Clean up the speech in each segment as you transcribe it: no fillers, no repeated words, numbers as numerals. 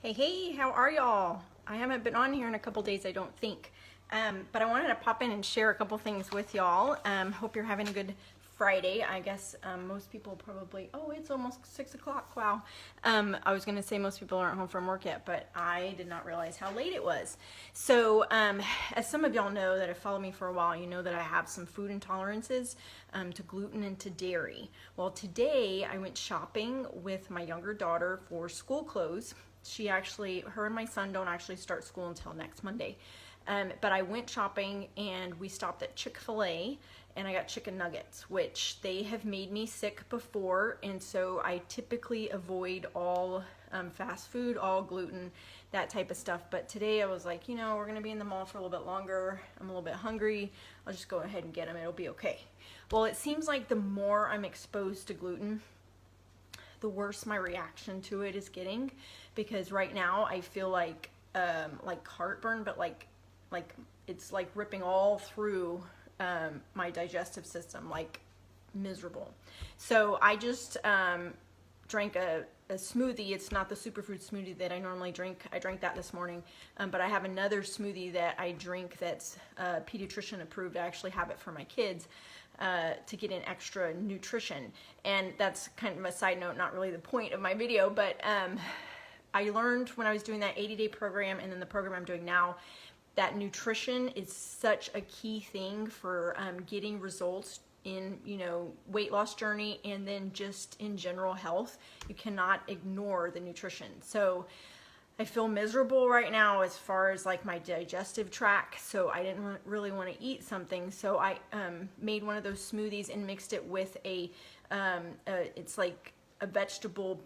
Hey, how are y'all? I haven't been on here in a couple days, I don't think. But I wanted to pop in and share a couple things with y'all. Hope you're having a good Friday. I guess most people probably, oh, it's almost 6 o'clock, wow. I was going to say most people aren't home from work yet, but I did not realize how late it was. So as some of y'all know that have followed me for a while, you know that I have some food intolerances to gluten and to dairy. Well, today I went shopping with my younger daughter for school clothes. Her and my son don't actually start school until next Monday. But I went shopping and we stopped at Chick-fil-A and I got chicken nuggets, which they have made me sick before. And so I typically avoid all fast food, all gluten, that type of stuff. But today I was like, we're going to be in the mall for a little bit longer. I'm a little bit hungry. I'll just go ahead and get them. It'll be okay. Well, it seems like the more I'm exposed to gluten, the worse my reaction to it is getting, because right now I feel like heartburn, but like it's like ripping all through my digestive system, like miserable. So I just drank a smoothie. It's not the superfood smoothie that I normally drink. I drank that this morning, but I have another smoothie that I drink that's pediatrician approved. I actually have it for my kids to get in extra nutrition. And that's kind of a side note, not really the point of my video, but I learned when I was doing that 80-day program and then the program I'm doing now, that nutrition is such a key thing for getting results in, weight loss journey and then just in general health. You cannot ignore the nutrition. So I feel miserable right now as far as like my digestive tract, so I didn't really want to eat something. So I made one of those smoothies and mixed it with it's like a vegetable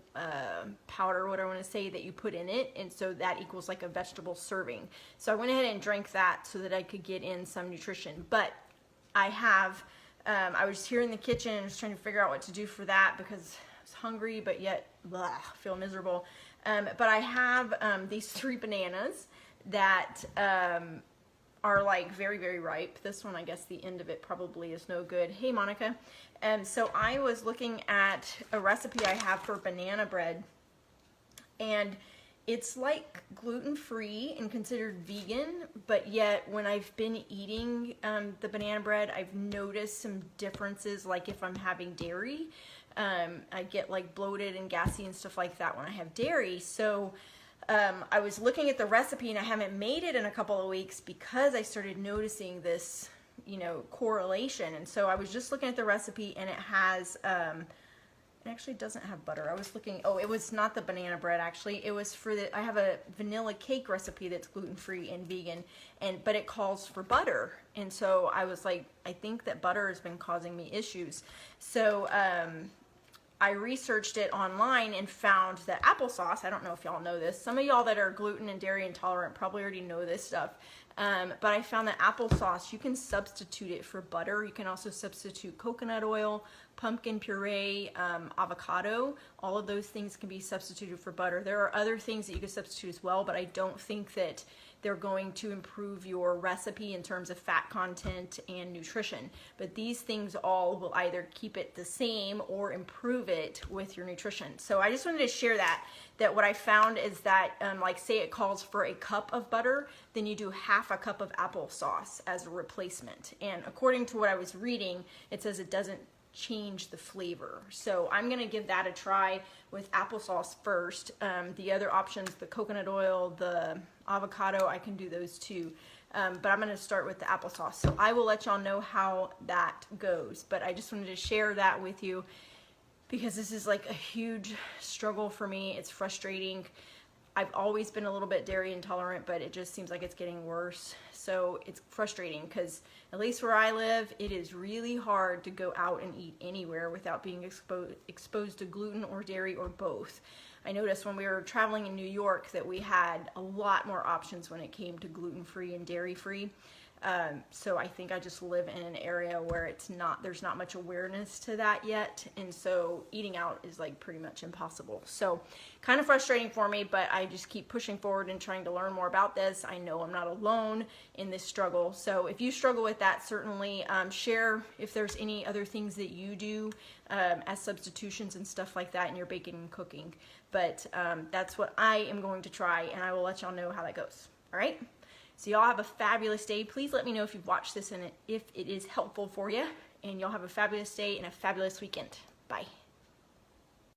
powder, what I want to say, that you put in it, and so that equals like a vegetable serving. So I went ahead and drank that so that I could get in some nutrition. But I was here in the kitchen and was trying to figure out what to do for that because I was hungry, but yet feel miserable. But I have these 3 bananas that are like very, very ripe. This one, I guess the end of it probably is no good. Hey, Monica. So I was looking at a recipe I have for banana bread, and it's like gluten-free and considered vegan, but yet when I've been eating the banana bread, I've noticed some differences. Like if I'm having dairy, I get like bloated and gassy and stuff like that when I have dairy. So I was looking at the recipe and I haven't made it in a couple of weeks because I started noticing this, correlation. And so I was just looking at the recipe and it has, it actually doesn't have butter. I was looking, it was not the banana bread actually. It was I have a vanilla cake recipe that's gluten-free and vegan, but it calls for butter. And so I was like, I think that butter has been causing me issues. So, I researched it online and found that applesauce, I don't know if y'all know this, some of y'all that are gluten and dairy intolerant probably already know this stuff, but I found that applesauce, you can substitute it for butter. You can also substitute coconut oil, pumpkin puree, avocado. All of those things can be substituted for butter. There are other things that you can substitute as well, but I don't think that they're going to improve your recipe in terms of fat content and nutrition. But these things all will either keep it the same or improve it with your nutrition. So I just wanted to share that what I found is that, like say it calls for a cup of butter, then you do half a cup of applesauce as a replacement. And according to what I was reading, it says it doesn't change the flavor. So I'm going to give that a try with applesauce first. The other options, the coconut oil, the avocado, I can do those too. But I'm going to start with the applesauce. So I will let y'all know how that goes. But I just wanted to share that with you because this is like a huge struggle for me. It's frustrating. I've always been a little bit dairy intolerant, but it just seems like it's getting worse. So it's frustrating because at least where I live, it is really hard to go out and eat anywhere without being exposed to gluten or dairy or both. I noticed when we were traveling in New York that we had a lot more options when it came to gluten-free and dairy-free. So I think I just live in an area where there's not much awareness to that yet. And so eating out is like pretty much impossible. So kind of frustrating for me, but I just keep pushing forward and trying to learn more about this. I know I'm not alone in this struggle. So if you struggle with that, certainly share if there's any other things that you do as substitutions and stuff like that in your baking and cooking. But that's what I am going to try, and I will let y'all know how that goes. All right? So y'all have a fabulous day. Please let me know if you've watched this and if it is helpful for you. And y'all have a fabulous day and a fabulous weekend. Bye.